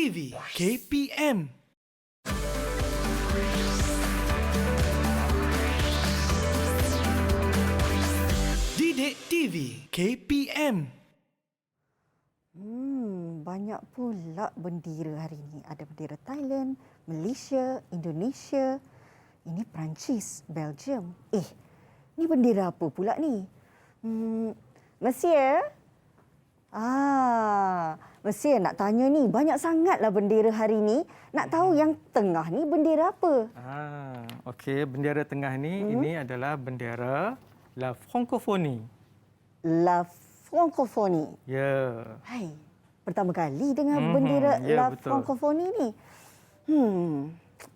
TV KPM. Didik TV KPM. Banyak pula bendera hari ini. Ada bendera Thailand, Malaysia, Indonesia. Ini Perancis, Belgium. Ni bendera apa pula ni? Monsieur? Monsieur nak tanya ni. Banyak sangatlah bendera hari ni. Nak tahu yang tengah ni bendera apa? Okey, bendera tengah ni ini adalah bendera La Francophonie. La Francophonie. Ya. Hai, pertama kali dengar bendera La betul. Francophonie ni.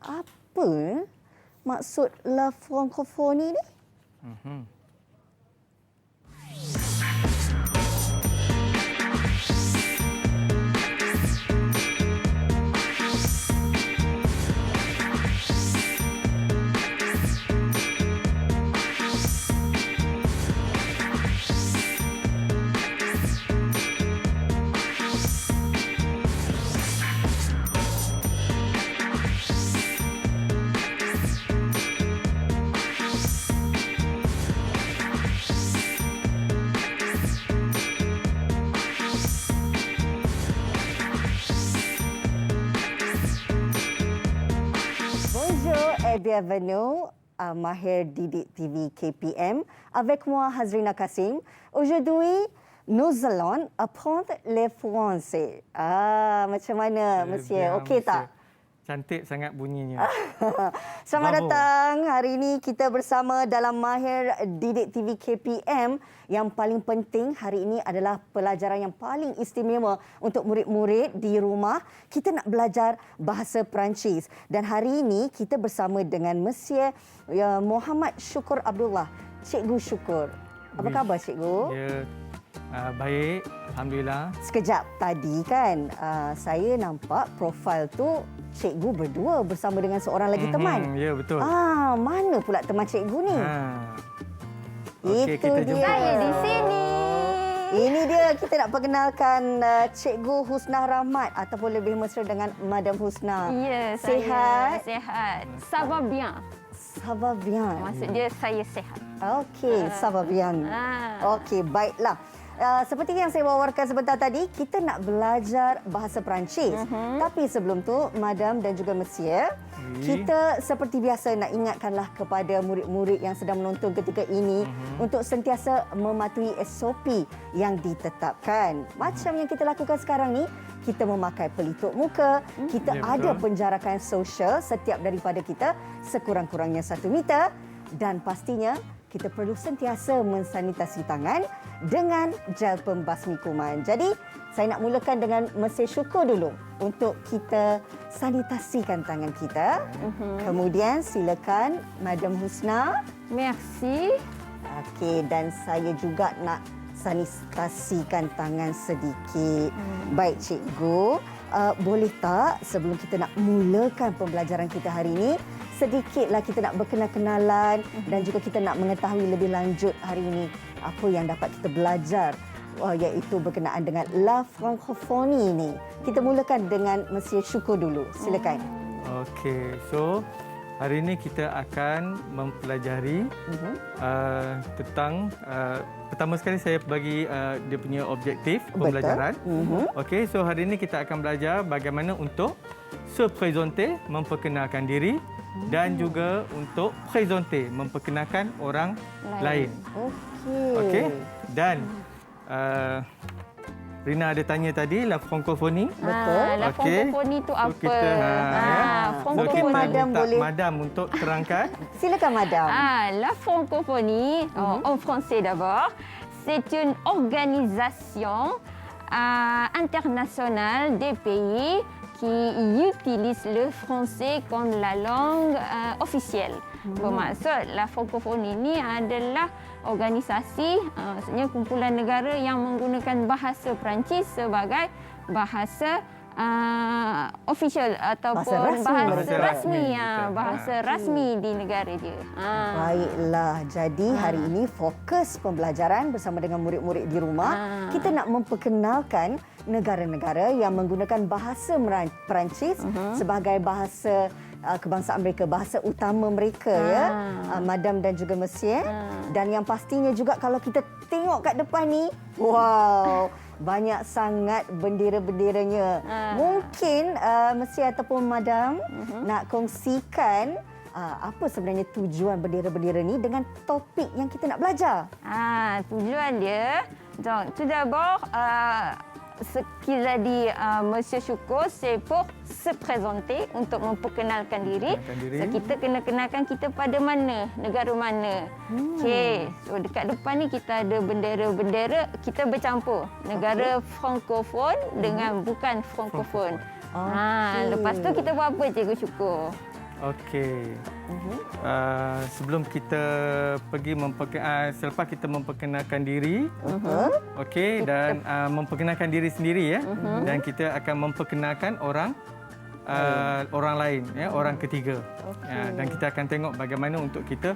Apa maksud La Francophonie ni? Bonjour et bienvenue à Mahir Didik TV KPM avec moi Hazrina Kassim. Aujourd'hui, nous allons apprendre le français. Macam mana, Monsieur? Okey tak? Cantik sangat bunyinya. Selamat Bravo. datang. Hari ini kita bersama dalam Mahir Didik TV KPM. Yang paling penting hari ini adalah pelajaran yang paling istimewa untuk murid-murid di rumah. Kita nak belajar bahasa Perancis. Dan hari ini kita bersama dengan Monsieur Muhammad Syukur Abdullah. Cikgu Syukur. Apa khabar, Cikgu? Ya, baik. Alhamdulillah. Sekejap tadi kan saya nampak profil tu cikgu berdua bersama dengan seorang lagi teman. Ya, betul. Mana pula teman cikgu ni? Okey, Itu kita dia. jumpa. Saya di sini. Ini dia, kita nak perkenalkan Cikgu Husnah Rahmat ataupun lebih mesra dengan Madam Husnah. Ya, Sihat? saya sihat. Ça va bien. Ça va bien. Maksud dia saya sihat. Okey, ça va bien. Okey, baiklah. Seperti yang saya wawarkan sebentar tadi, kita nak belajar bahasa Perancis. Tapi sebelum tu, Madam dan juga Monsieur, kita seperti biasa nak ingatkanlah kepada murid-murid yang sedang menonton ketika ini untuk sentiasa mematuhi SOP yang ditetapkan. Macam yang kita lakukan sekarang ni, kita memakai pelitup muka, kita Ya, ada betul. penjarakan sosial setiap daripada kita sekurang-kurangnya 1 meter dan pastinya kita perlu sentiasa mensanitasi tangan dengan gel pembasmi kuman. Jadi, saya nak mulakan dengan Monsieur Syukur dulu untuk kita sanitasikan tangan kita. Kemudian silakan Madam Husnah. Merci. Okey, dan saya juga nak sanitasikan tangan sedikit. Baik, Cikgu. Boleh tak sebelum kita nak mulakan pembelajaran kita hari ini, sedikitlah kita nak berkenal-kenalan dan juga kita nak mengetahui lebih lanjut hari ini apa yang dapat kita belajar iaitu berkenaan dengan La Francophonie ini. Kita mulakan dengan Monsieur Syukur dulu. Silakan. Okey, so hari ini kita akan mempelajari tentang pertama sekali saya bagi dia punya objektif pembelajaran. Okey, so hari ini kita akan belajar bagaimana untuk se présenter, memperkenalkan diri dan juga untuk présenter, memperkenalkan orang lain. Okey. Dan Rina ada tanya tadi La Francophonie. Betul. La Okey. Francophonie tu So, apa? kita, Mungkin so, kita Madam minta boleh- Madam untuk terangkan. Silakan, Madam. La francophonie, en français d'abord, c'est une organisation internationale des pays qui utilisent le français comme la langue officielle. Bermaksud, La Francophonie ini adalah organisasi, maksudnya kumpulan negara yang menggunakan bahasa Perancis sebagai bahasa official ataupun Bahasa rasmi. bahasa Bahasa rasmi, rasmi. bahasa rasmi di negara dia. Baiklah, jadi hari ini fokus pembelajaran bersama dengan murid-murid di rumah. Kita nak memperkenalkan negara-negara yang menggunakan bahasa Perancis sebagai bahasa kebangsaan mereka, bahasa utama mereka ya, Madam dan juga Monsieur. Dan yang pastinya juga kalau kita tengok kat depan ni, wow, banyak sangat bendera-benderanya. Mungkin Monsieur ataupun Madam nak kongsikan apa sebenarnya tujuan bendera-bendera ni dengan topik yang kita nak belajar. Tujuan dia, donc tout d'abord, ce qu'il a dit Monsieur Syukur, c'est pour se présenter, untuk memperkenalkan diri. So, kita kena kenalkan kita pada mana, negara mana. Okey, so dekat depan ni kita ada bendera-bendera, kita bercampur. Negara frankofon dengan bukan frankofon. Lepas tu kita buat apa, Cikgu Syukur? Okey. Sebelum kita pergi selepas kita memperkenalkan diri, okey, dan memperkenalkan diri sendiri ya, dan kita akan memperkenalkan orang lain ya, orang ketiga. Dan kita akan tengok bagaimana untuk kita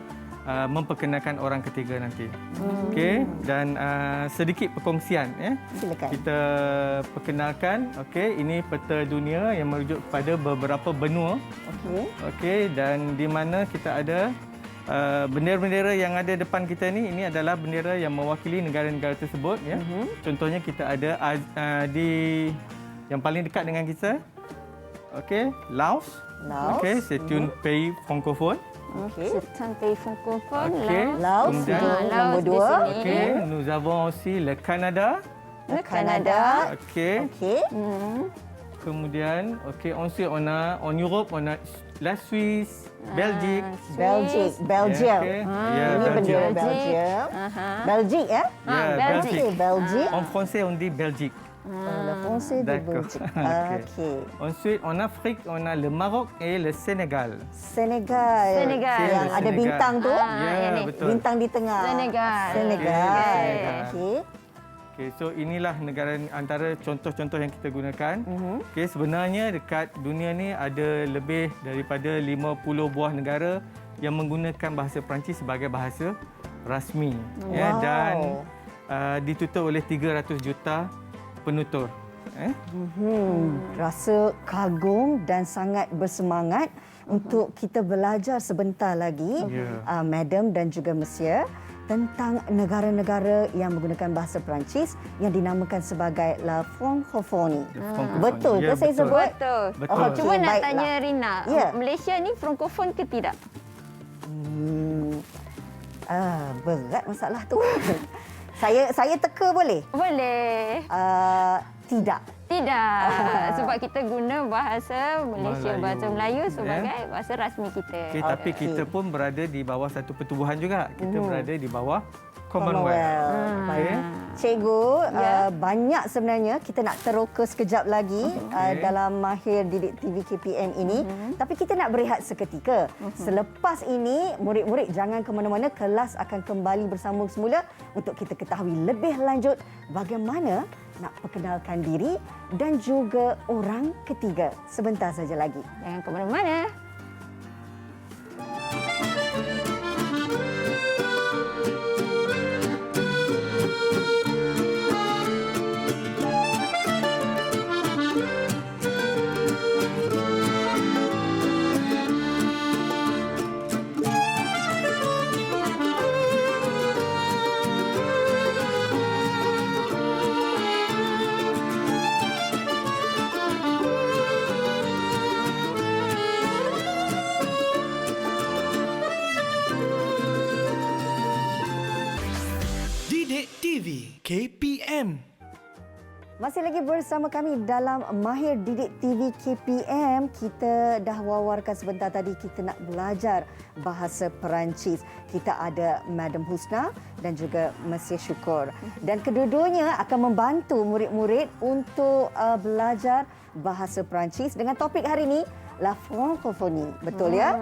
memperkenalkan orang ketiga nanti. Okey, dan sedikit perkongsian ya. Silakan. Kita perkenalkan, okey, ini peta dunia yang merujuk kepada beberapa benua. Okey, dan di mana kita ada bendera-bendera yang ada depan kita ni, ini adalah bendera yang mewakili negara-negara tersebut ya. Contohnya kita ada di yang paling dekat dengan kita. Okey, Laos. Okey, c'est un pays francophone. C'est un pays francophone. Okey. Laos, Kemudian, nombor di 2. sini. okey, nous avons aussi le Canada. Le Canada. Okey. Okey. Kemudian, okey, ensuite on a en Europe on a la Suisse, Belgique. Belgium. okey. Ini bendera Belgium. Belgique ya? Belgique. Belgique. En français on dit Belgique. La France de D'accord. Belgique. Okey. Ensuite, en Afrique, on a le Maroc et le Sénégal. Senegal. Senegal. Yang ada Senegal. bintang tu. Ya, yang ni. betul. Bintang di tengah. Senegal. Senegal. Okey. Okey. Okey, so inilah negara antara contoh-contoh yang kita gunakan. Okey, sebenarnya dekat dunia ni ada lebih daripada 50 buah negara yang menggunakan bahasa Perancis sebagai bahasa rasmi. Ya, Wow. dan ditutur oleh 300 juta penutur. Rasa kagum dan sangat bersemangat untuk kita belajar sebentar lagi, Ya. Madam dan juga Monsieur, tentang negara-negara yang menggunakan bahasa Perancis yang dinamakan sebagai La Francophonie. Francophonie. Betul Ya, ke saya betul. sebut? Betul. Betul. Okey, Cuba nak baiklah. tanya Rina, Ya. Malaysia ni frankofon ke tidak? Berat masalah tu. Saya teka boleh? Boleh. Tidak. Tidak. Sebab kita guna bahasa Malaysia, Melayu. bahasa Melayu sebagai bahasa rasmi kita. Okey, tapi kita pun berada di bawah satu pertubuhan juga. Kita berada di bawah Commonwealth. Baik. Cikgu, Ya. banyak sebenarnya kita nak teroka sekejap lagi dalam Mahir Didik TV KPM ini. Tapi kita nak berehat seketika. Selepas ini, murid-murid jangan ke mana-mana. Kelas akan kembali bersambung semula untuk kita ketahui lebih lanjut bagaimana nak perkenalkan diri dan juga orang ketiga. Sebentar saja lagi. Jangan ke mana-mana. Didik TV KPM. Masih lagi bersama kami dalam Mahir Didik TV KPM. Kita dah wawarkan sebentar tadi kita nak belajar bahasa Perancis. Kita ada Madam Husna dan juga Monsieur Syukur. Dan kedua-duanya akan membantu murid-murid untuk belajar bahasa Perancis dengan topik hari ini, La Francophonie. Betul ya?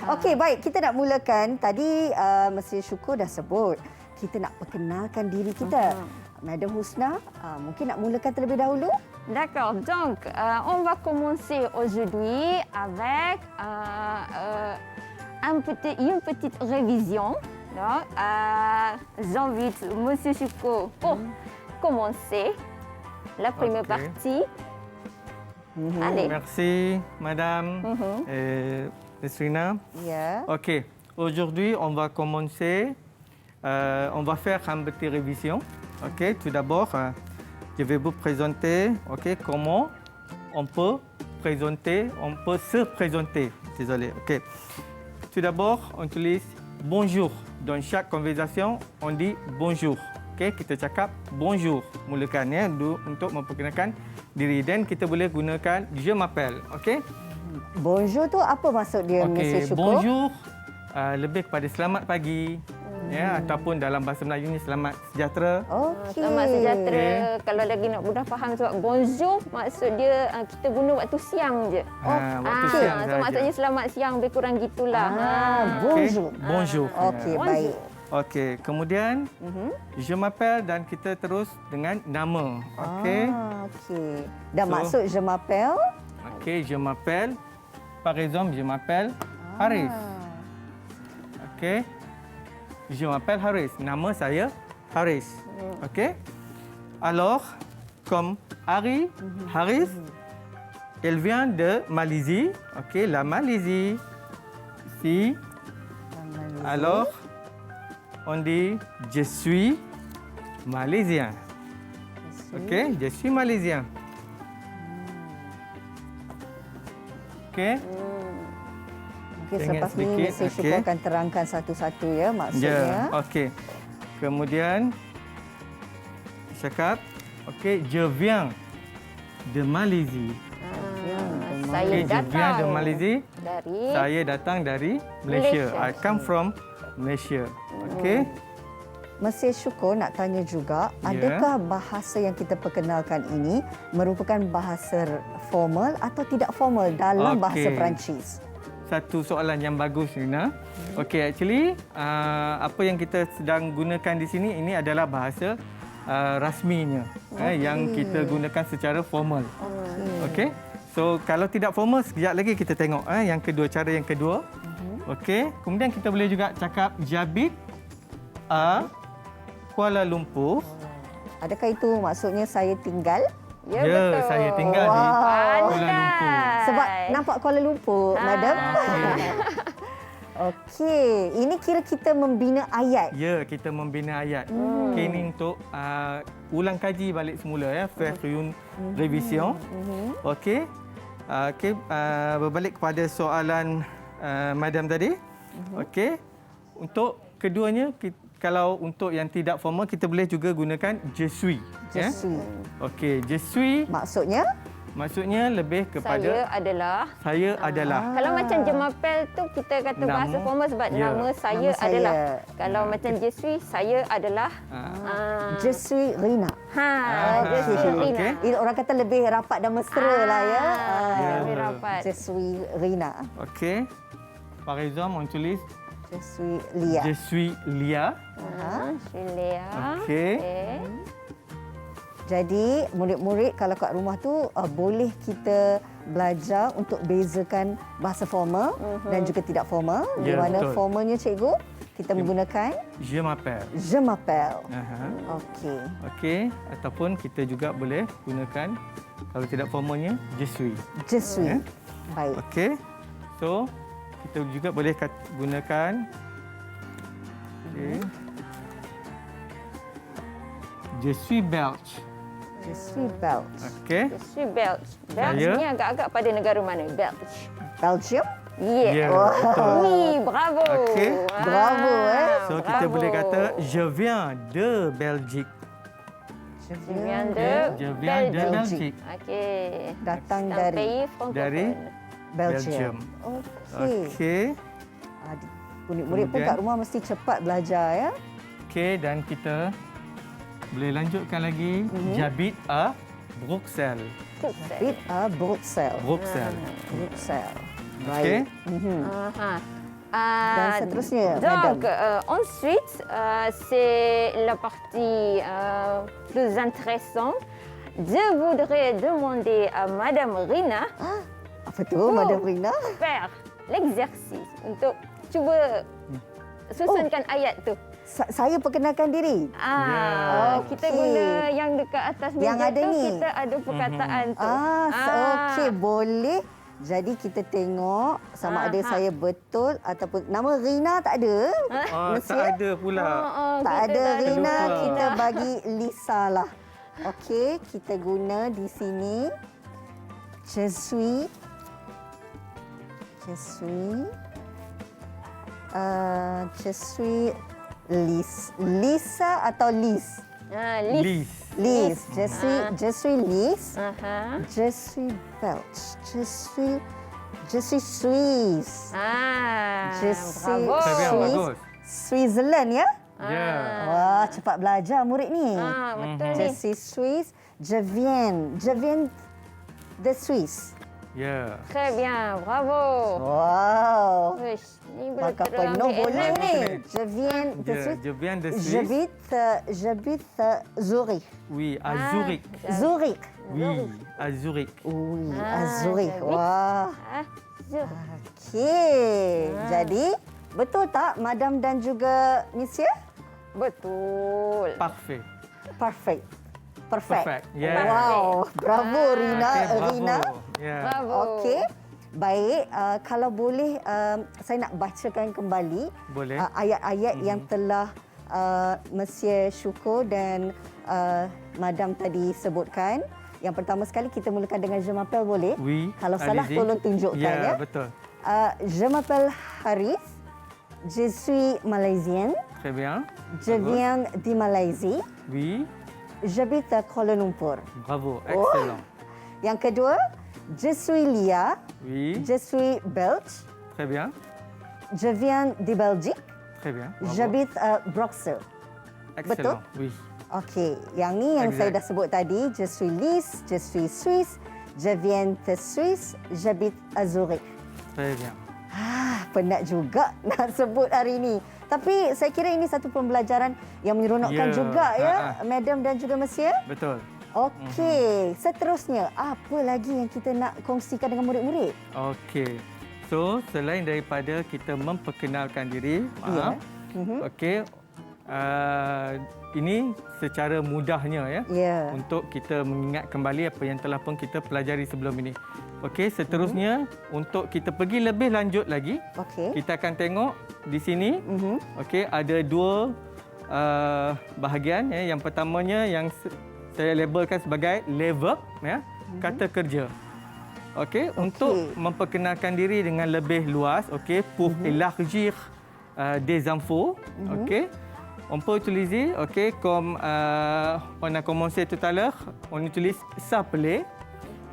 Okey, baik. Kita nak mulakan. Tadi Monsieur Syukur dah sebut. Kita nak perkenalkan diri kita. Madam Husna, mungkin nak mulakan terlebih dahulu? D'accord, donc on va commencer aujourd'hui avec une petite révision. Donc, j'invite Monsieur Chouko pour commencer la première Ok. partie. Allez. Merci, Madame Nesrina. Ya. OK. Aujourd'hui, on va commencer. On va faire une petite révision. OK. Tout d'abord, je vais vous présenter comment on peut se présenter. Désolé. OK. Tout d'abord, on utilise bonjour. Dans chaque conversation, on dit bonjour. Okay, kita cakap bonjour. Mulakan ya untuk memperkenalkan diri dan kita boleh gunakan je m'appelle. Okey? Bonjour tu apa maksud dia, Monsieur Okey, Syukur? bonjour lebih kepada selamat pagi. Ya, ataupun dalam bahasa Melayu ni selamat sejahtera. Okey. Selamat sejahtera. Okey. Kalau lagi nak mudah faham sebab bonjour maksud dia kita guna waktu siang je. Waktu siang so sahaja. maksudnya selamat siang lebih kurang gitulah. Bonjour. Okey, bonjour. Okey, Bonjour. baik. Okey, kemudian je m'appelle dan kita terus dengan nama. Okey? Okey. Dan So- maksud je m'appelle? Okey, je m'appelle. Par exemple, je m'appelle Haris. Okey. Je m'appelle Haris. Nama saya Haris. Okey. Alors, comme Haris, elle vient de Malaisie. Okey, la Malaisie. Si. Alors, on dit je suis malaisien. Okey, je suis malaisien. Okey. Okey, Ingat selepas ni sedikit, Monsieur okey. Syukur akan terangkan satu-satu ya maksudnya. Ya, okey. Kemudian cakap, okey, je viens de Malaisie. Saya Okey, je viens de datang Malaisie. dari Saya datang dari Malaysia. Malaysia. I come from Malaysia. Okey. Monsieur Syukur nak tanya juga, Ya. adakah bahasa yang kita perkenalkan ini merupakan bahasa formal atau tidak formal dalam Okey. bahasa Perancis? Satu soalan yang bagus, Nina. Okey, actually apa yang kita sedang gunakan di sini ini adalah bahasa rasminya yang kita gunakan secara formal. Okey. So kalau tidak formal, sekejap lagi kita tengok yang kedua, cara yang kedua. Okey. Kemudian kita boleh juga cakap j'habite à Kuala Lumpur. Adakah itu maksudnya saya tinggal? Ya, Ya, betul. saya tinggal di Kuala Lumpur. Sebab nampak Kuala Lumpur, madam. Okey, ini kira kita membina ayat. Ya, kita membina ayat. Okay, ini untuk ulang kaji balik semula ya, faire une révision. Okey. Okey, berbalik kepada soalan madam tadi. Okey. Untuk keduanya kalau untuk yang tidak formal kita boleh juga gunakan je suis. Je ya. suis. Okey, je suis maksudnya lebih kepada saya adalah. Kalau macam je m'appelle tu kita kata Nama. bahasa formal sebab Ya. nama saya Nama saya. adalah. Kalau macam je suis, saya adalah. Je suis Rina. Je suis okey. Rina. Ini orang kata lebih rapat dan mesra lah ya. Lebih rapat. Je suis Rina. Okey. Par exemple, on tulis Je suis Lia. je suis Lia. Je suis Lea. Okey. Jadi murid-murid kalau kat rumah tu boleh kita belajar untuk bezakan bahasa formal dan juga tidak formal. Di Ya, mana betul. formalnya cikgu kita menggunakan Je m'appelle. je m'appelle. Aha. Okey. Okey, ataupun kita juga boleh gunakan kalau tidak formalnya je suis. Je suis. Ya. Baik. Okey. So, kita juga boleh gunakan okey. Je suis belge. Je suis Belge. Okey. Je suis Belge. Saya- Belge ni agak-agak pada negara mana? Belge. Belgium? Yeah. Ya, betul. Oui, bravo. Okey. Bravo, So, kita bravo. boleh kata je viens de Belgique. Je Je viens de Je viens de Belgique. Belgique. Okey. Datang Un dari pays francophone. Dari Belgium. Okey. Okey. Murid-murid pun Kemudian- kat rumah mesti cepat belajar ya. Okey, dan kita boleh lanjutkan lagi. J'habite à Bruxelles. Bit Bruxelles. Bruxelles. Bruxelles. Okey. Baik. Mhm. Aha. Dan seterusnya, Donc, madame. ensuite, c'est la partie plus intéressante. Je voudrais demander à Madame Rina Apa tu, Madam Rina? faire l'exercice untuk cuba susunkan ayat tu. Saya perkenalkan diri. Kita guna yang dekat atas meja Yang ada tu, ni. kita ada perkataan tu. Okey, boleh. Jadi kita tengok sama ada saya betul ataupun nama Rina tak ada. Tak ada pula. Tak ada Rina, lupa. kita bagi Lisa lah. Okey, kita guna di sini. Je suis Lisa atau Liz? List. Liz. Liz. Je suis Liz. Je suis Belge. Je suis Suisse. Je suis Bravo. Très bien, Suisse. bagus. Switzerland ya? Ya. Wah, cepat belajar murid ni. Betul Je ni. suis Suisse. Je viens de Suisse. Ya. Très bien, bravo. Wow. Wish, ni boleh Maka terus penuh ambil boleh exam ni. Je viens de Ya, Suisse. je viens de Suisse. J'habite Zurich. Oui, à Zurich. Zurich. Oui, à Zurich. Oui, à Zurich. Zurich. Wah. Okey. Jadi, betul tak Madam dan juga Monsieur? Betul. Parfait. Perfect. Perfect. Yeah. Wow. Bravo Rina. Okay, bravo. Rina. Ya. Bravo. Okey. Baik, kalau boleh saya nak bacakan kembali Boleh. ayat-ayat yang telah Monsieur Syukur dan Madam tadi sebutkan. Yang pertama sekali kita mulakan dengan je m'appelle boleh? Oui. Kalau salah allez-y. tolong tunjukkan Ya, ya. betul. Je m'appelle Haris. Je suis malaisienne. Très bien. Je Bagus. viens de Malaisie. Oui. J'habite à Kuala Lumpur. Bravo. Excellent. Yang kedua, je suis Lia. Oui. Je suis belge. Très bien. Je viens de Belgique. Très bien. Bravo. J'habite à Bruxelles. Excellent. Oui. Okey, yang ni yang saya dah Exact. sebut tadi. Je suis Lise, je suis Suisse, je viens de Suisse, j'habite à Zurich. Très bien. Penat juga nak sebut hari ini. Tapi saya kira ini satu pembelajaran yang menyeronokkan Ya, juga ya, ha-ha. Madam dan juga Monsieur. Betul. Okey, seterusnya apa lagi yang kita nak kongsikan dengan murid-murid? Okey. So, selain daripada kita memperkenalkan diri, Ya. okey, ini secara mudahnya ya, Ya. untuk kita mengingat kembali apa yang telah pun kita pelajari sebelum ini. Okey, seterusnya untuk kita pergi lebih lanjut lagi, Okey. kita akan tengok di sini, okey, ada dua bahagian ya. Yang pertamanya yang saya labelkan sebagai le verb ya, kata kerja. Okey, untuk memperkenalkan diri dengan lebih luas, okey, pour élargir des infos, okey. On peut utiliser, okey, comme on a commencé tout à l'heure, on utilise s'appeler.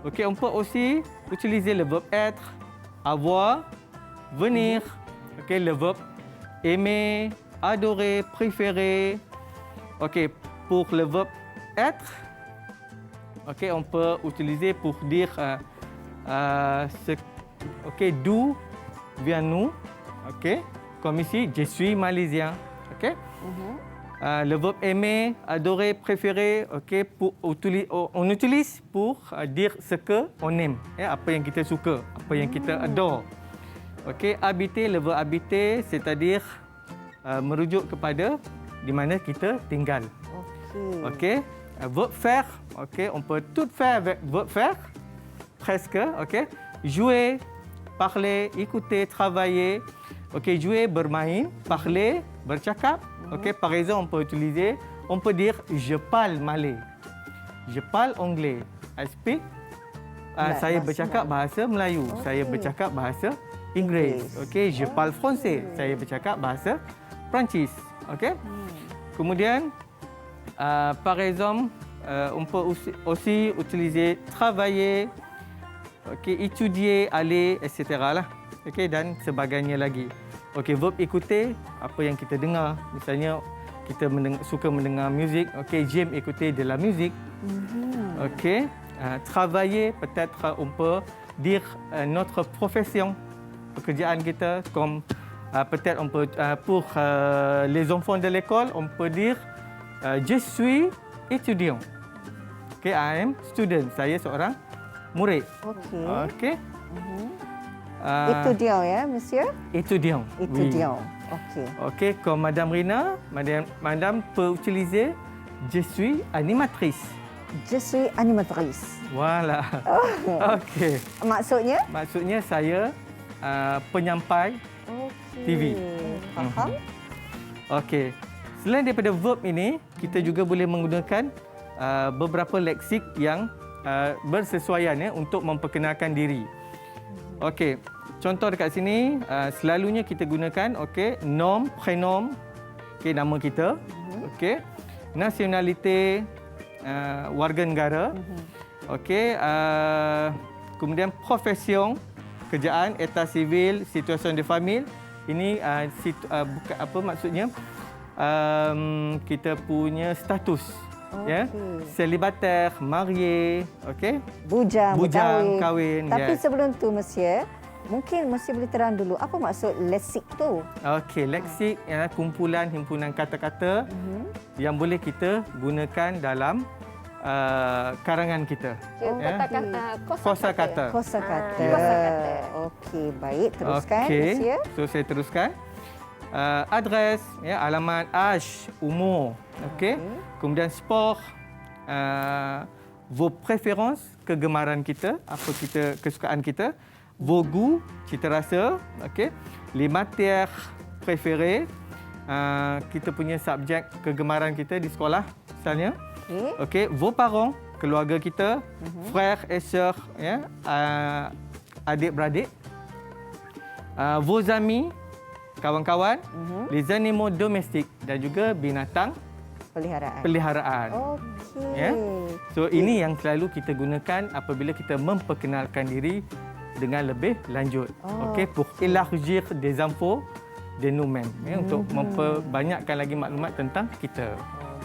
Okey, on peut aussi utiliser le verbe être, avoir, venir. Okey, le verbe aimer, adorer, préférer. Okey, pour le verbe être, okey, on peut utiliser pour dire okey, d'où viens-nous. Okey, comme ici, je suis malaisien. Okey. Le verbe aimer, adorer, préférer, ok, on utilise pour dire ce que on aime, ya, apa yang kita suka, apa yang kita adore. Ok, habiter, le verbe habiter, c'est-à-dire merujuk kepada di mana kita tinggal. Ok, verbe faire, ok, on peut tout faire avec verbe faire, presque, ok. Jouer, parler, écouter, travailler. Ok, jouer, bermain, parler, bercakap. Ok, par exemple, on peut dire je parle malais, je parle anglais, I speak. Saya bercakap bahasa Melayu, saya bercakap bahasa Inggeris. Ok, je parle français, saya bercakap bahasa Perancis. Ok. Kemudian, par exemple, on peut aussi utiliser travailler, ok, étudier, aller, etc. lah. Ok, dan sebagainya lagi. Okey, verb écouter, apa yang kita dengar. Misalnya, kita suka mendengar muzik. Okey, j'aime écouter de la musique. Okey, travailler, peut-être on peut dire notre profession, pekerjaan kita. Comme peut-être on peut, pour les enfants de l'école, on peut dire je suis étudiant. Ok, Okay, I am student. Saya seorang murid. Okey. Okay. Itu dia ya, monsieur? Étudiant. Itu Oui. dia. Okey. Ok, comme Madame Rina, Madame peut utiliser je suis animatrice. Je suis animatrice. Voilà. Ok. Maksudnya? Maksudnya saya penyampai Okey. TV. Faham? Okey. Selain daripada verb ini, kita juga boleh menggunakan beberapa leksik yang bersesuaian ya untuk memperkenalkan diri. Okey. Contoh dekat sini, selalunya kita gunakan nom, prénom, nama kita. Okey. Nationalité, warga negara. Okey. Kemudian profession, kerjaan, état civil, situation de famille. Ini bukan apa maksudnya? Kita punya status. Ya. Célibataire, marié, okey. Bujang, Bujang, berkahwin. kahwin. Tapi yes. sebelum tu, monsieur, mungkin monsieur boleh terang dulu apa maksud leksik tu? Okey, leksik ialah kumpulan himpunan kata-kata yang boleh kita gunakan dalam karangan kita. Kosakata. Kosakata. Kosakata. Okey, baik. Teruskan, Okey, monsieur. so saya teruskan. Adres, ya, alamat, âge, umur. Okey. Kemudian sport, vos préférences, kegemaran kita, apa kita kesukaan kita. Vos goûts, cita rasa. Okey. Les matières préférées, kita punya subjek kegemaran kita di sekolah misalnya. Okey. Vos parents, keluarga kita. Frères et sœurs, ya, adik-beradik. Vos amis, kawan-kawan. Les animaux domestiques dan juga binatang peliharaan. Okey. Ya. So ini yang selalu kita gunakan apabila kita memperkenalkan diri dengan lebih lanjut. Okey, pour élargir des infos de nous-mêmes, ya, untuk memperbanyakkan lagi maklumat tentang kita.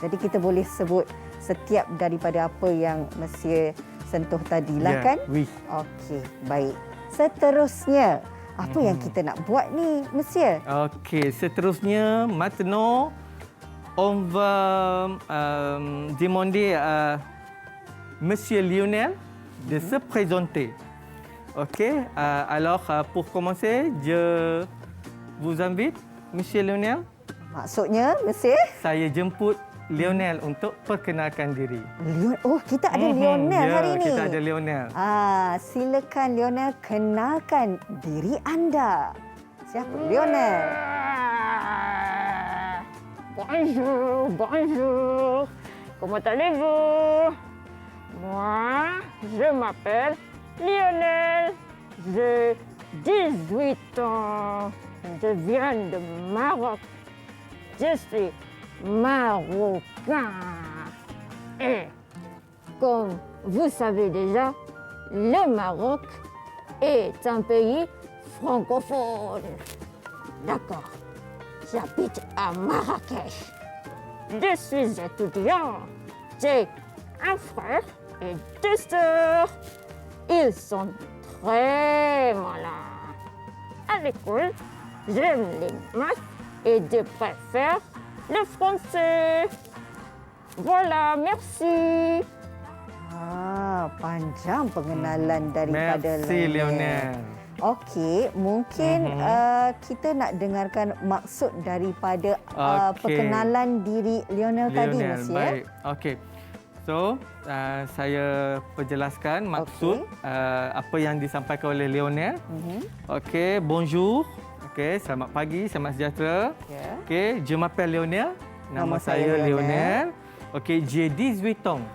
Jadi kita boleh sebut setiap daripada apa yang monsieur sentuh tadilah Ya, kan? oui. Okey, baik. Seterusnya, apa yang kita nak buat ni, monsieur? Okey, seterusnya maintenant on va demander à Monsieur Lionel de se présenter. Okey, alors pour commencer, je vous invite, Monsieur Lionel. Maksudnya, monsieur? Saya jemput Lionel untuk perkenalkan diri. Oh, kita ada Lionel ya, hari ini. Kita ada Lionel. Silakan Lionel kenalkan diri anda. Siapa Lionel? Bonjour, bonjour. Comment allez-vous? Moi, je m'appelle Lionel. J'ai 18 ans. Je viens de Maroc. Je suis marocain. Et comme vous savez déjà, le Maroc est un pays francophone. D'accord. J'habite à Marrakech. Je suis étudiant. J'ai un frère et deux sœurs. Ils sont très malins. À l'école, j'aime les maths et je préfère le français. Voilà, merci. Panjang pengenalan daripada Merci Lionel. Okey, mungkin kita nak dengarkan maksud daripada perkenalan diri Lionel tadi, monsieur. Baik. Okey. So, saya perjelaskan maksud apa yang disampaikan oleh Lionel. Okey, bonjour. Okey, selamat pagi, selamat sejahtera. Ya. Okey, je m'appelle Lionel. Nama saya Lionel. Okey, j'ai 18 ans.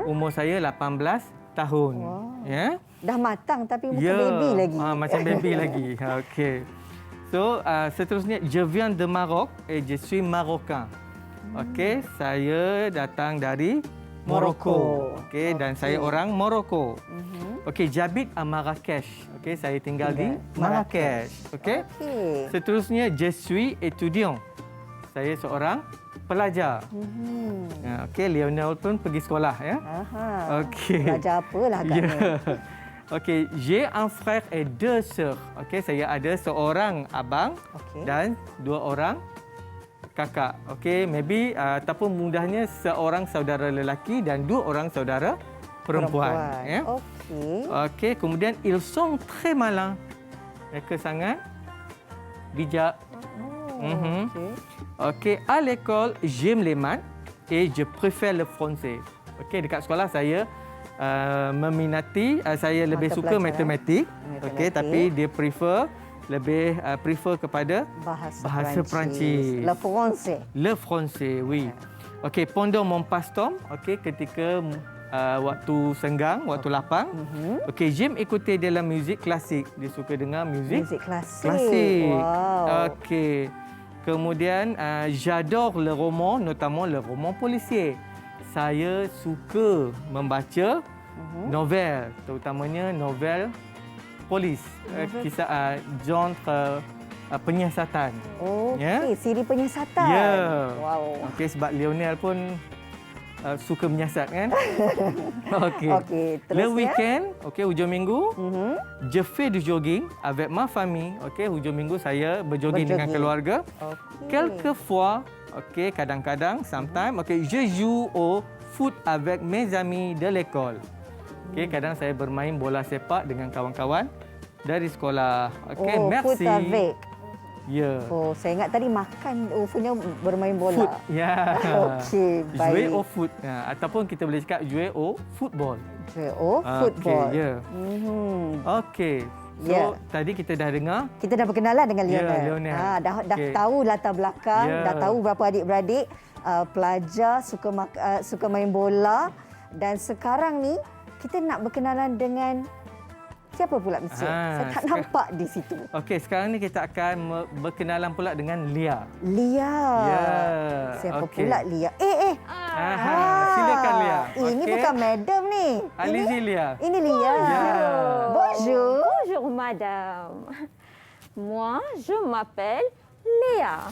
Umur saya 18 tahun. Wow. Ya. Dah matang tapi muka baby lagi. Macam baby lagi. Okey. So, seterusnya, je viens de Maroc et je suis marocain. Okey, saya datang dari Morocco. Okey, dan saya orang Morocco. Okey, j'habite à Marrakech. Okey, saya tinggal di Marrakech. Okey. Seterusnya, je suis étudiant. Saya seorang pelajar. Okey, Lionel pun pergi sekolah ya. Okey. Pelajar apalah agaknya. Okey, j'ai un frère et deux sœurs. Okey, saya ada seorang abang dan dua orang kakak. Okey, maybe ataupun mudahnya seorang saudara lelaki dan 2 orang saudara perempuan. Ya. Okey. Okey, kemudian ils sont très malins. Mereka sangat bijak. Okey. Okey, à l'école, j'aime les maths et je préfère le français. Okey, dekat sekolah saya meminati, saya lebih Mata suka pelajaran. matematik. Okey, tapi dia lebih prefer kepada bahasa Perancis. Le français. Le français, oui. Okey, pendant mon passe-temps, okey, ketika waktu senggang, waktu lapang, okey, j'aime écouter de la musique classique. Dia suka dengar muzik Muzik klasik. klasik. Wow. Okey. Kemudian, j'adore le roman, notamment le roman policier. Saya suka membaca novel, terutamanya novel polis, kisah genre penyiasatan. Okey, Ya. siri penyiasatan. Ya. Wow. Okey, sebab Lionel pun suka menyiasat kan? Okey. Okey, Le terusnya? weekend, okey, hujung minggu, je fais du jogging avec ma famille. Okey, hujung minggu saya berjogging dengan Berjogging. keluarga. Okey. Quelquefois, okey, kadang-kadang, sometimes, okey, je joue au foot avec mes amis de l'école. Okey, kadang saya bermain bola sepak dengan kawan-kawan dari sekolah. Okey, merci. Foot avec. Ya. Oh, saya ingat tadi makan punya bermain Foot. bola. Ya. Okey, Jouer baik. au foot. Ataupun kita boleh cakap jouer au football. Oh, football. Okey, ya. Mhm. Okey. So, Ya. tadi kita dah dengar. Kita dah berkenalan dengan Ya, Lionel. Lionel. Dah Okey. tahu latar belakang, Ya. dah tahu berapa adik-beradik pelajar suka main bola, dan sekarang ni kita nak berkenalan dengan siapa pula Monsieur? Saya tak nampak di situ. Okey, sekarang ni kita akan berkenalan pula dengan Lia. Lia. Ya. Siapa okey. pula Lia? Silakan Lia. Ini Okey. bukan madam ni. Alizi Lia. Ini Lia. Ya. Bonjour. Bonjour madame. Moi, je m'appelle Léa.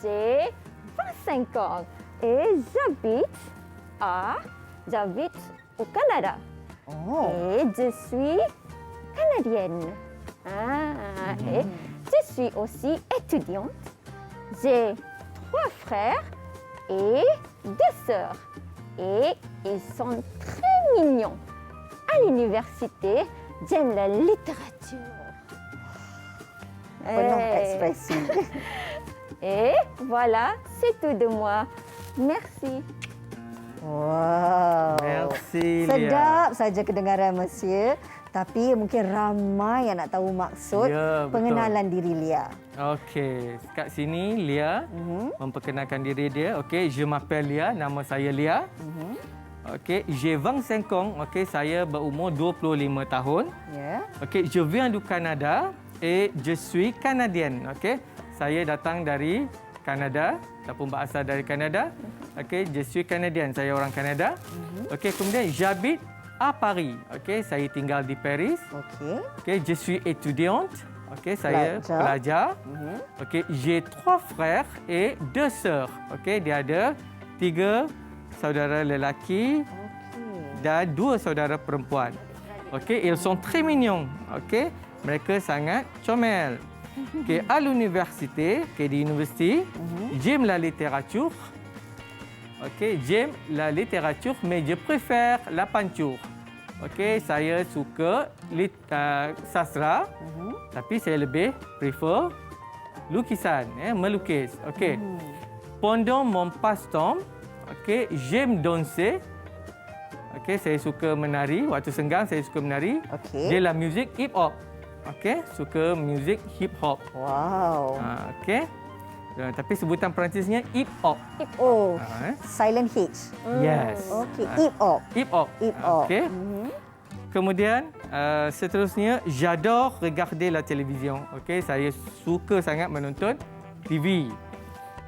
J'ai 25 ans et j'habite au Canada. Oh. Et je suis canadienne. Et je suis aussi étudiante. J'ai 3 frères et 2 sœurs. Et ils sont très mignons. À l'université, j'aime la littérature. Penuh ekspresi. Et voilà, c'est tout de moi. Merci. Wow. Merci, Lia. Sedap saja kedengaran Monsieur. Tapi mungkin ramai yang nak tahu maksud Ya, betul. pengenalan diri Lia. Okey, kat sini Lia memperkenalkan diri dia. Okey, je m'appelle Lia, nama saya Lia. Okey, j'ai 25 ans. Okey, saya berumur 25 tahun. Ya. Okey, je viens du Canada et je suis canadienne. Okey, saya datang dari Kanada ataupun berasal dari Kanada. Okey, je suis canadienne. Saya orang Kanada. Okey, kemudian j'habite à Paris. Okey, saya tinggal di Paris. Okey. Okey, je suis étudiante. Okey, saya Pelajar. pelajar. Okey, j'ai 3 frères et 2 sœurs. Okey, dia ada 3 saudara lelaki dan 2 saudara perempuan. Okey, ils sont très mignons. Okey, mereka sangat comel. Okey, à l'université, okey, di universiti, j'aime la littérature. Okey, j'aime la littérature mais je préfère la peinture. Okey, saya suka sastra, tapi saya lebih prefer lukisan, melukis. Okey. Pendant mon passe-temps, okey, j'aime danser. Okey, saya suka menari. Waktu senggang saya suka menari. Okey. De la musique hip hop. Okey, suka muzik hip hop. Wow. Okey. Tapi sebutan Perancisnya hip hop. Oh, Ah, silent H. Yes. Okey, hip hop. Hip hop. Hip hop. Okey. Kemudian seterusnya, j'adore regarder la télévision. Okey, saya suka sangat menonton TV.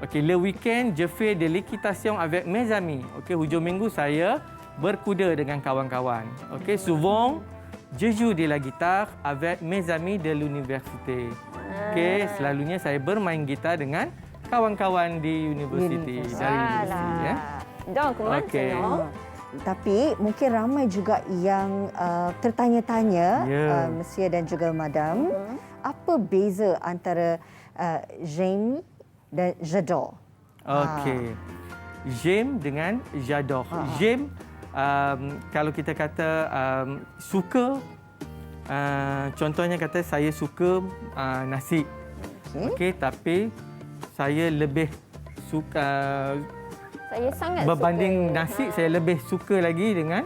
Okey, le week-end, je fais de l'équitation avec mes amis. Okey, hujung minggu saya berkuda dengan kawan-kawan. Okey, souvent je joue de la guitare avec mes amis de l'université. Okey, selalunya saya bermain gitar dengan kawan-kawan di universiti. Dari universiti, ya. Donc Okey. maintenant, Tapi mungkin ramai juga yang tertanya-tanya, Ya. Monsieur dan juga Madam, apa beza antara j'aime dan j'adore? Okey. J'aime dengan j'adore. J'aime kalau kita kata suka, contohnya kata saya suka nasi. Okey, tapi saya lebih suka Saya sangat berbanding suka. nasi, saya lebih suka lagi dengan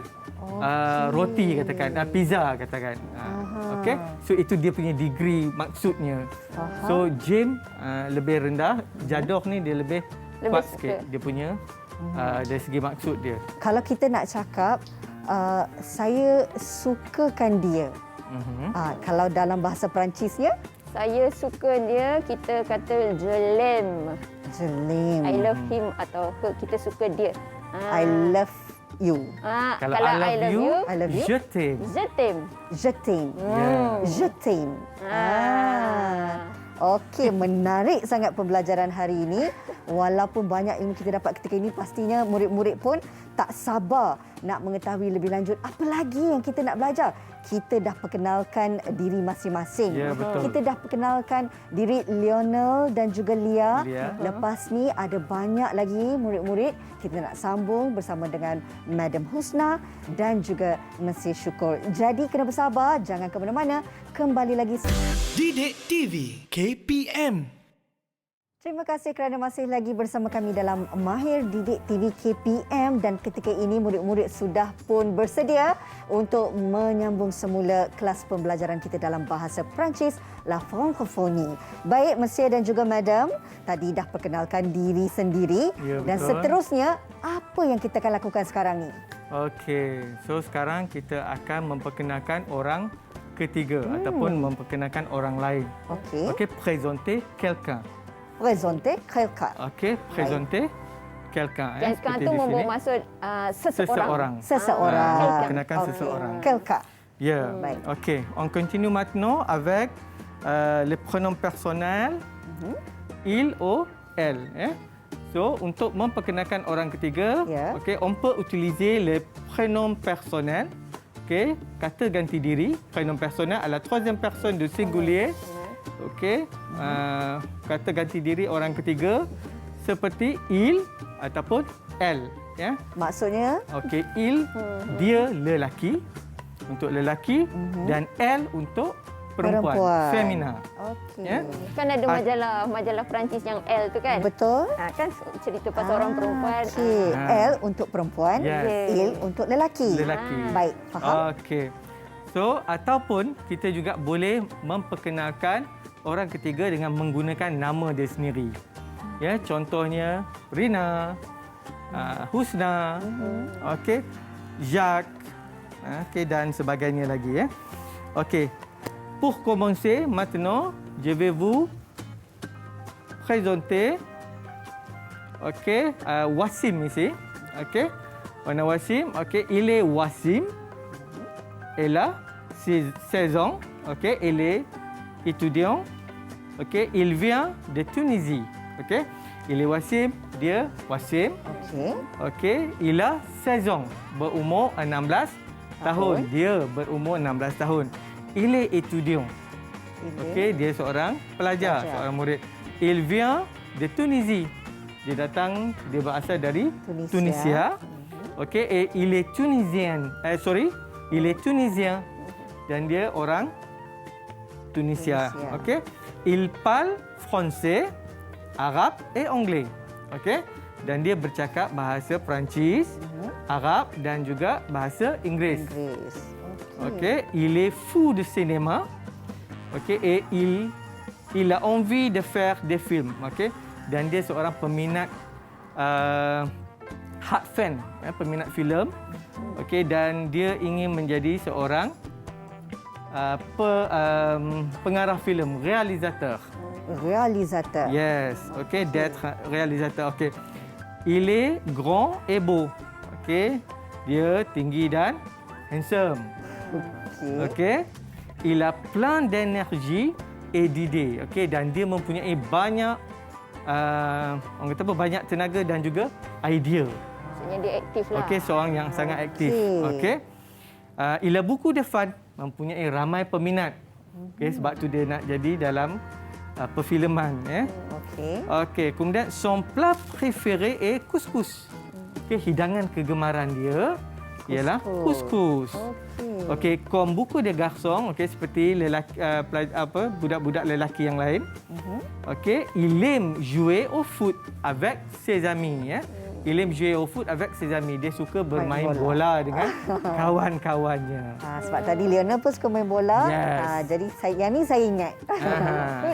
roti katakan, pizza katakan. Okey. So itu dia punya degree maksudnya. So j'aime lebih rendah, j'adore ni dia lebih kuat suka. sikit dia punya dari segi maksud dia. Kalau kita nak cakap, saya sukakan dia. Kalau dalam bahasa Perancisnya, Saya suka dia, kita kata je l'aime. je l'aime. I love him atau kita suka dia. I love you. Kalau I love you, I love you. je t'aime. je t'aime. Je t'aime. Yeah. Je t'aime. Okey, menarik sangat pembelajaran hari ini. Walaupun banyak ilmu kita dapat ketika ini, pastinya murid-murid pun tak sabar nak mengetahui lebih lanjut apa lagi yang kita nak belajar. Kita dah perkenalkan diri masing-masing. Ya, betul. Kita dah perkenalkan diri Lionel dan juga Lia. Lia. Lepas ni ada banyak lagi murid-murid. Kita nak sambung bersama dengan Madam Husna dan juga Monsieur Syukur. Jadi kena bersabar, jangan ke mana-mana. Kembali lagi. Didik TV KPM. Terima kasih kerana masih lagi bersama kami dalam Mahir Didik TV KPM, dan ketika ini murid-murid sudah pun bersedia untuk menyambung semula kelas pembelajaran kita dalam bahasa Perancis, La Francophonie. Baik, Monsieur dan juga Madam, tadi dah perkenalkan diri sendiri, Ya, dan betul. seterusnya apa yang kita akan lakukan sekarang ni? Okey, so sekarang kita akan memperkenalkan orang ketiga ataupun memperkenalkan orang lain. Okey. Okey, présenter quelqu'un. Présenter quelqu'un. Okey, présenter quelqu'un. Yang sekarang tu membawa maksud seseorang. Seseorang. Perkenalkan Okey. seseorang. Quelqu'un. Ya. Baik. Okey, on continue maintenant avec les pronoms personnels. Il ou elle. So, untuk memperkenalkan orang ketiga, Ya. okey, on peut utiliser les prénoms personnels. Okey, kata ganti diri, prénom personnel à la troisième personne du singulier. Okey, kata ganti diri orang ketiga seperti il ataupun elle, ya. Maksudnya, Okey, il dia lelaki untuk lelaki dan elle untuk perempuan, femina. Okey. Ya. Kan ada majalah Perancis yang L tu kan? Betul. Kan cerita pasal orang perempuan. Okey, L untuk perempuan, Yes. Il untuk lelaki. Lelaki. Baik, faham? Okey. So, ataupun kita juga boleh memperkenalkan orang ketiga dengan menggunakan nama dia sendiri. Ya, contohnya Rina, Husna, okey, Jacques, okey, dan sebagainya lagi, ya. Okey. Pour commencer, maintenant, je vais vous présenter, okey, Wassim ici, okey. On a Wassim, okey, il est Wassim. Elle a 16 ans, okey, il est étudiant, okey, il vient de Tunisie, okey. Il est Wassim, dia Wassim, Okey. okey, il a 16 ans, berumur 16 tahun. Dia berumur 16 tahun. Il est étudiant. Okey, dia seorang pelajar, seorang murid. Il vient de Tunisie. Dia berasal dari Tunisia. Okey, et il est tunisien. Il est tunisien. Dan dia orang Tunisia. Okey. Il parle français, arabe et anglais. Okey. Dan dia bercakap bahasa Perancis, Arab dan juga bahasa Inggeris. Inggeris. Ok, il est fou de cinéma. Ok, et il a envie de faire des films. Ok, dan dia seorang peminat hard fan, peminat filem. Ok, dan dia ingin menjadi seorang pengarah filem, réalisateur. Réalisateur. Yes, ok, d'être réalisateur. Ok, il est grand et beau. Ok, dia tinggi dan handsome. Okey. Il a plein d'énergie et d'idées. Okey, dan dia mempunyai banyak orang kata apa, banyak tenaga dan juga idea. Maksudnya dia aktif lah. Okey, seorang yang sangat aktif. Okey. Il a beaucoup de fans, mempunyai ramai peminat. Okey, sebab tu dia nak jadi dalam perfilman. Okey. Okey, kemudian son plat préféré est couscous. Okey, hidangan kegemaran dia ialah couscous. Okey, comme beaucoup de garçons, okey, seperti lelaki budak-budak lelaki yang lain. Okey, il aime jouer au foot avec ses amis Il aime jouer au foot avec ses amis. Dia suka bermain bola dengan kawan-kawannya. Sebab tadi Lionel pun suka main bola. Yes. Jadi yang ni saya ingat.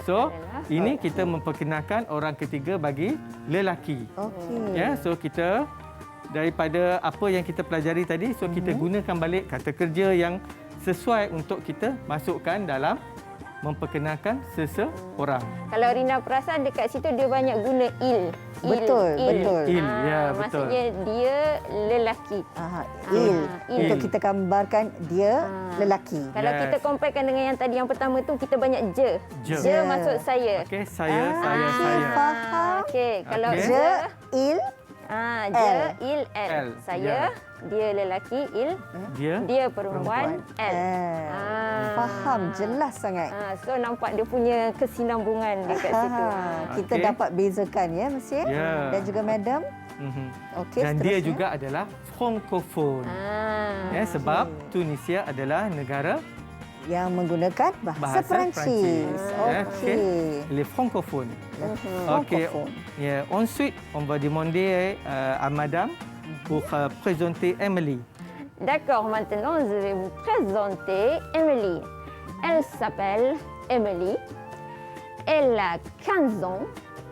So, ini kita memperkenalkan orang ketiga bagi lelaki. Okey. So kita daripada apa yang kita pelajari tadi, so kita gunakan balik kata kerja yang sesuai untuk kita masukkan dalam memperkenalkan seseorang. Kalau Rina perasan dekat situ dia banyak guna il. Betul. Il, ya, betul. Maksudnya dia lelaki. Untuk kita gambarkan dia lelaki. Kalau kita comparekan dengan yang tadi yang pertama tu kita banyak je. Je maksud saya. Okey, saya. Faham. Okey, kalau Okey. Je, il, je, il, L. l. Saya, dia lelaki, il, dia perempuan, l. Faham, jelas sangat. So nampak dia punya kesinambungan dekat situ. Kita Okey. dapat bezakan ya, Monsieur. Ya. Dan juga Madam. Okey, Dan dia seterusnya. juga adalah francophone. Sebab Tunisia adalah negara yang menggunakan bahasa Perancis. Okey. Les francophones. Okey. Francophone. Ensuite, on va demander à Madame pour présenter Emily. D'accord, maintenant je vais vous présenter Emily. Elle s'appelle Emily. Elle a 15 ans.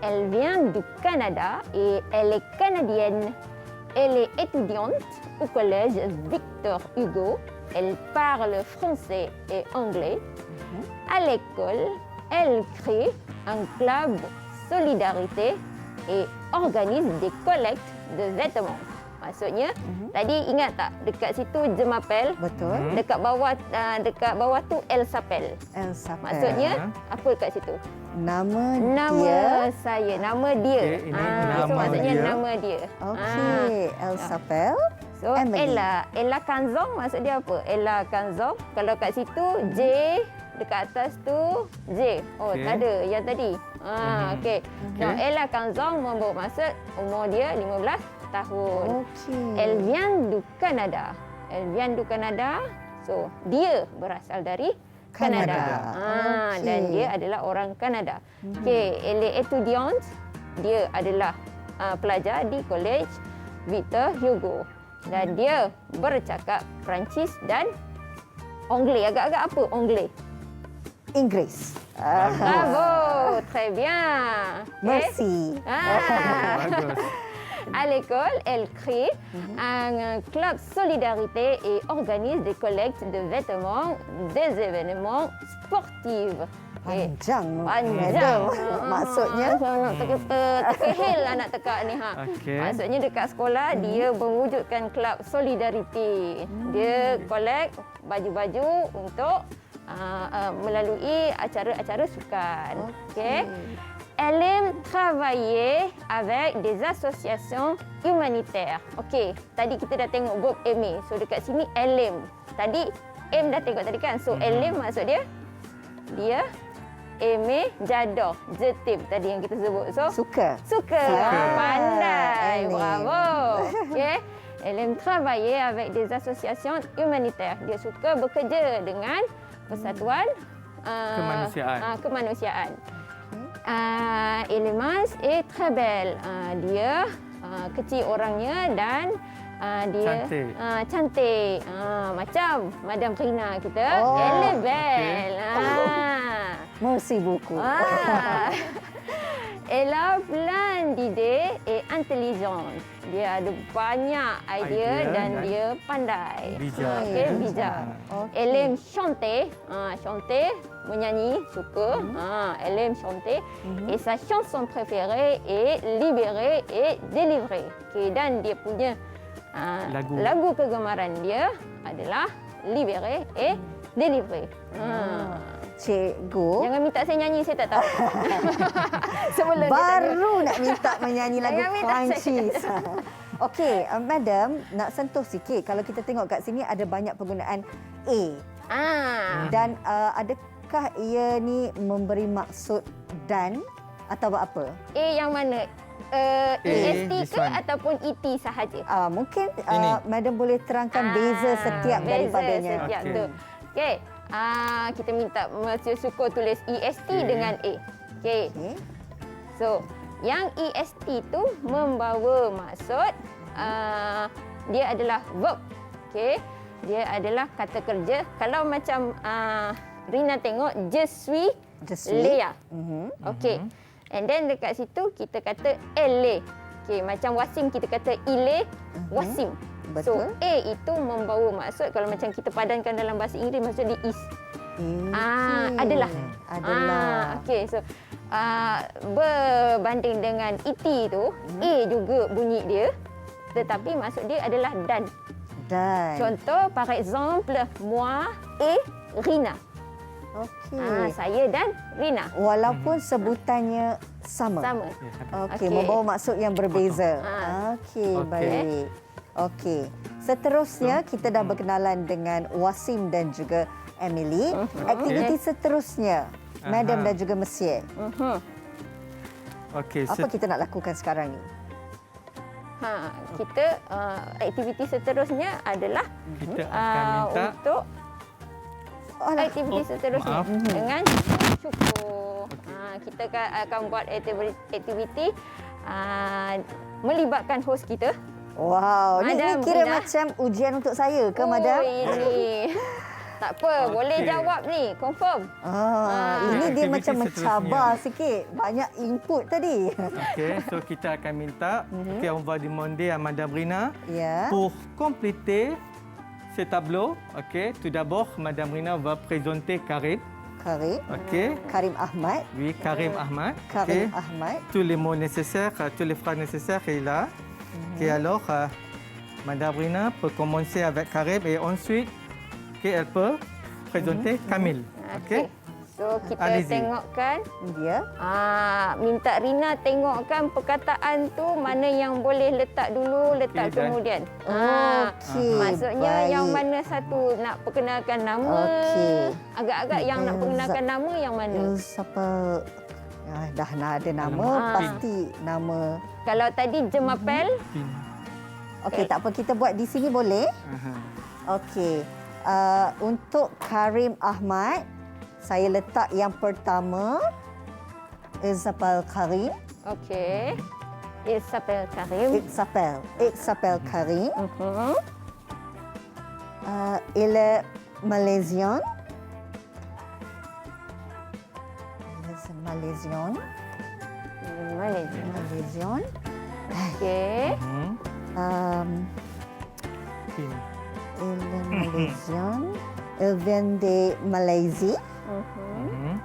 Elle vient du Canada et elle est canadienne. Elle est étudiante au collège Victor Hugo. Elle parle français et anglais. À l'école, elle crée un club solidarité et organise des collectes de vêtements. Maksudnya, tadi ingat tak dekat situ je m'appelle? Betul. Dekat bawah tu elle s'appelle. Elle s'appelle. Maksudnya apa dekat situ? Nama Saya, nama dia. Okey, ini nama so maksudnya dia. nama dia. Okey, elle s'appelle. So Emily. Ella Kanzong maksud dia apa? Ella Kanzong. Kalau kat situ J, dekat atas tu J. Oh, Okey. tak ada yang tadi. Okey. Now Ella Kanzong membawa maksud umur dia 15 tahun. Okey. Elle vient du Canada. Elle vient du Canada. So, dia berasal dari Kanada. Okey. Dan dia adalah orang Kanada. Okey, elle est étudiante. Dia adalah pelajar di College Victor Hugo. Dan dia bercakap Perancis dan Anglais. Agak-agak apa Anglais? Inggris. Bravo, très bien. Okay. Merci. Bagus. À l'école, elle crée un club solidarité et organise des collectes de vêtements, des événements sportifs. Panjang. Panjang. Maksudnya? Nak terkehil lah nak tekak ni. Okey. Maksudnya dekat sekolah dia mewujudkan klub solidariti. Dia collect baju-baju untuk melalui acara-acara sukan. Okey. Elle aime travailler avec des associations humanitaires. Okey, tadi kita dah tengok verb aimer. So dekat sini elle aime. Tadi aim dah tengok tadi kan. So elle aime maksud dia aimer j'adore, je t'aime tadi yang kita sebut. So Suka. Pandai. Elle aime. Bravo. Okey. Elle aime travailler avec des associations humanitaires. Dia suka bekerja dengan persatuan kemanusiaan. Elle est mince et très belle. Dia kecil orangnya dan dia cantik. Macam Madam Rina kita. Elle est belle. Merci beaucoup. Elle a plein d'idées et intelligente. Dia ada banyak idea dan dia pandai. Bijak. Okey, bijak. Elle aime chanter. Chanter, menyanyi, suka. Elle aime chanter. Et sa chanson préférée est Libérée et Délivrée. Okey, dan dia punya lagu kegemaran dia adalah Libérée et Délivrée. Cikgu. Jangan minta saya nyanyi, saya tak tahu. Sebelum Baru nak minta menyanyi lagu Jangan minta Perancis. Okey, Madam, nak sentuh sikit. Kalau kita tengok kat sini ada banyak penggunaan A. Dan ada adakah ia ni memberi maksud dan atau apa? A yang mana? EST this ke one. ataupun ET sahaja? Mungkin Ini. Madam boleh terangkan beza setiap beza daripadanya. setiap Okey. tu. Okey. Kita minta Monsieur Suko tulis EST dengan A. Okey. Okey. So, yang EST tu membawa maksud dia adalah verb. Okey. Dia adalah kata kerja. Kalau macam Rina tengok je suis Je suis. Léa. Mhm. Okey. And then dekat situ kita kata elle. Okey, macam Wasim kita kata ile Wasim. Betul. So A itu membawa maksud kalau macam kita padankan dalam bahasa Inggeris maksud dia is. Adalah. Adalah. Okey, so berbanding dengan ET tu, A juga bunyi dia tetapi maksud dia adalah dan. Dan. Contoh par exemple moi et Rina. Okey. Saya dan Rina. Walaupun sebutannya sama. Sama. Okey, Okey. membawa maksud yang berbeza. Okey, Okey. baik. Okey. Seterusnya kita dah berkenalan dengan Wasim dan juga Emily. Aktiviti seterusnya, Madam dan juga Monsieur. Okey, Apa kita nak lakukan sekarang ni? Kita aktiviti seterusnya adalah kita akan minta untuk aktiviti seterusnya maaf. dengan syukur. Kita akan buat aktiviti melibatkan hos kita. Wow, ni Madam kira Rina. macam ujian untuk saya ke, Madam? Ini. Tak apa, boleh Okey. jawab ni, confirm. Ini dia Aktiviti macam seterusnya. mencabar sikit. Banyak input tadi. Okey, so kita akan minta okay, on va demander à Madame Rina Ya. pour compléter ce tableau. OK, tout d'abord, Madame Rina va présenter Karim. Karim. OK, Karim Ahmad. oui, Karim Ahmad. Karim OK. Ahmad. Tous les mots nécessaires, tous les phrases nécessaires est là. OK, alors, Madame Rina peut commencer avec Karim et ensuite, OK, elle peut présenter Kamil. OK. So kita Alizi. tengokkan. Dia. Minta Rina tengokkan perkataan tu mana yang boleh letak dulu, letak Okey, dan- kemudian. Okey, Maksudnya baik. yang mana satu nak perkenalkan nama. Okey. Agak-agak yang nak perkenalkan nama yang mana? Siapa? Dah nak ada nama, Alamak. pasti nama. Kalau tadi Jemapel, Okey, tak apa, kita buat di sini boleh? Aha. Okey. Untuk Karim Ahmad, saya letak yang pertama. Il s'appelle Karim. okey. Il s'appelle Karim. Il s'appelle Karim. Mhm. Il est malaisien. Il est malaisien. Malaysia. Malaisien. Okey. Pin. Il est malaisien. Il vient de Malaisie. Mhm.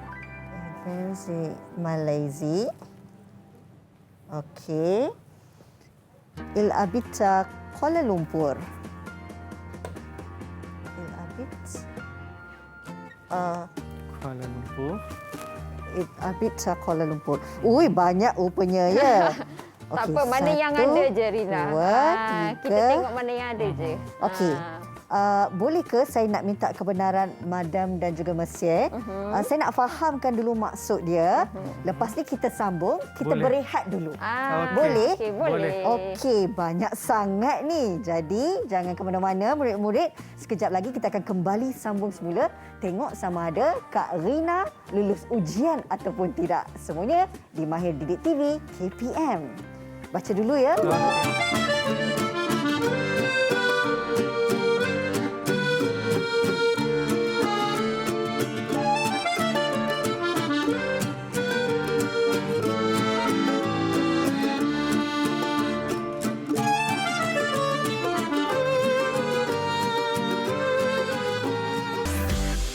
Il vient de Malaisie. Okey. Il habite à Kuala Lumpur. Il habite Kuala Lumpur. il habite à Kuala Lumpur. Ui, banyak rupanya ya. Tak Okey, apa, mana yang satu, ada je Rina. Dua, Kita tiga. tengok mana yang ada je. Okey. Boleh ke saya nak minta kebenaran Madam dan juga Monsieur? Saya nak fahamkan dulu maksud dia. Lepas ni kita sambung, kita Boleh. berehat dulu. Okey. Boleh? Okey, boleh. Okey, banyak sangat ni. Jadi, jangan ke mana-mana murid-murid. Sekejap lagi kita akan kembali sambung semula. Tengok sama ada Kak Rina lulus ujian ataupun tidak. Semuanya di Mahir Didik TV KPM. Baca dulu ya.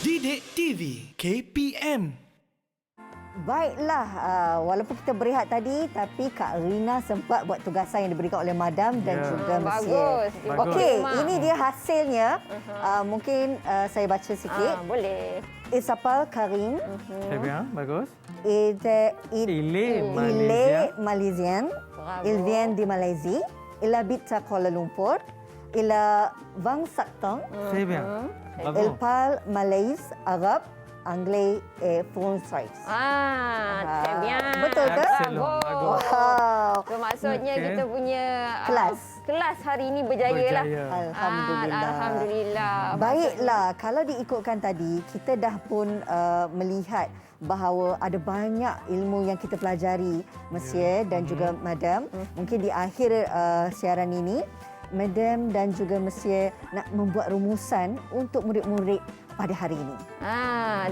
Didik TV KPM. Baiklah, walaupun kita berehat tadi, tapi Kak Rina sempat buat tugasan yang diberikan oleh Madam dan Ya. juga Monsieur. Bagus. Okey, Mak. ini dia hasilnya. Mungkin saya baca sikit. Boleh. Il s'appelle Karim. Très bien, bagus. Il est Il est il malaisien. est malaisien. Bravo. Il vient de Malaisie. Il habite à Kuala Lumpur. Il a 27 ans. Très bien. Il Bravo. parle malaise, arabe anglais et français. Très bien. Betul ke? Excellent, Bravo. bagus. Wow. So, maksudnya Okey. kita punya kelas hari ini berjaya lah. Berjaya. Alhamdulillah. Alhamdulillah. Baiklah, kalau diikutkan tadi, kita dah pun melihat bahawa ada banyak ilmu yang kita pelajari, Monsieur dan juga Madam. Mungkin di akhir siaran ini, Madam dan juga Monsieur nak membuat rumusan untuk murid-murid pada hari ini.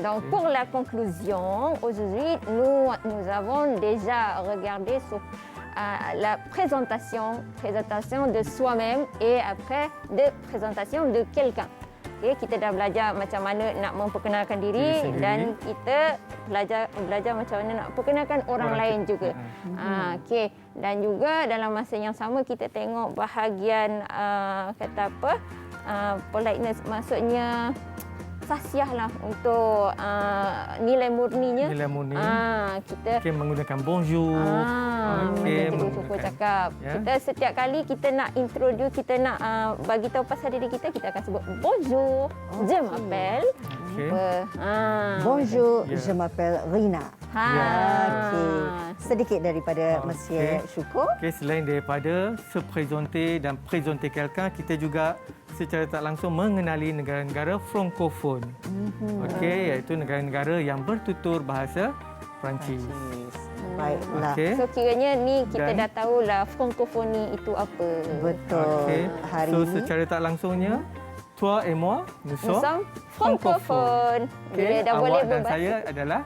Donc pour la conclusion, aujourd'hui, nous avons déjà regardé sur la présentation de soi-même et après de présentation de quelqu'un. Okay, kita dah belajar macam mana nak memperkenalkan diri sendiri. dan kita belajar macam mana nak perkenalkan orang lain juga. Okey, dan juga dalam masa yang sama kita tengok bahagian kata apa? Politeness, maksudnya fasiah lah untuk nilai murninya. Nilai murni. Kita Okey, menggunakan bonjour. Okey, kita cuba cakap. Ya. Kita setiap kali kita nak introduce, kita nak bagi tahu pasal diri kita akan sebut bonjour, je m'appelle. Okey. Bonjour, Ya. je m'appelle Rina. Okey. Sedikit daripada Monsieur Syukur. Okey, selain daripada se présenter dan présenter quelqu'un, kita juga secara tak langsung mengenali negara-negara francophone. Okey, iaitu negara-negara yang bertutur bahasa Perancis. Baiklah. Okey. So kiranya ni kita Dan- dah tahulah francophonie itu apa. Betul. Okey. Hari So ini secara tak langsungnya, toi et moi, nous Nous sommes sommes francophone. Okey, Bila dah awak boleh dan berbahasa saya adalah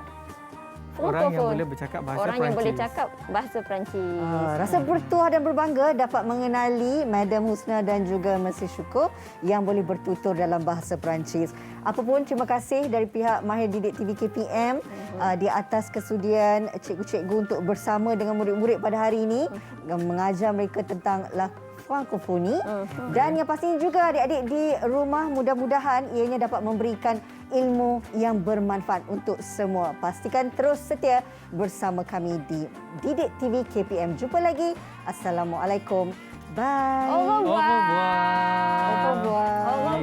orang yang boleh bercakap bahasa Orang Perancis. yang boleh cakap bahasa Perancis. rasa bertuah dan berbangga dapat mengenali Madam Husna dan juga Monsieur Syukur yang boleh bertutur dalam bahasa Perancis. Apapun, terima kasih dari pihak Mahir Didik TV KPM di atas kesudian cikgu-cikgu untuk bersama dengan murid-murid pada hari ini mengajar mereka tentang francophonie dan yang pastinya juga adik-adik di rumah mudah-mudahan ianya dapat memberikan ilmu yang bermanfaat untuk semua. Pastikan terus setia bersama kami di Didik TV KPM. Jumpa lagi. Assalamualaikum. Bye. Au revoir. Au revoir. Au revoir.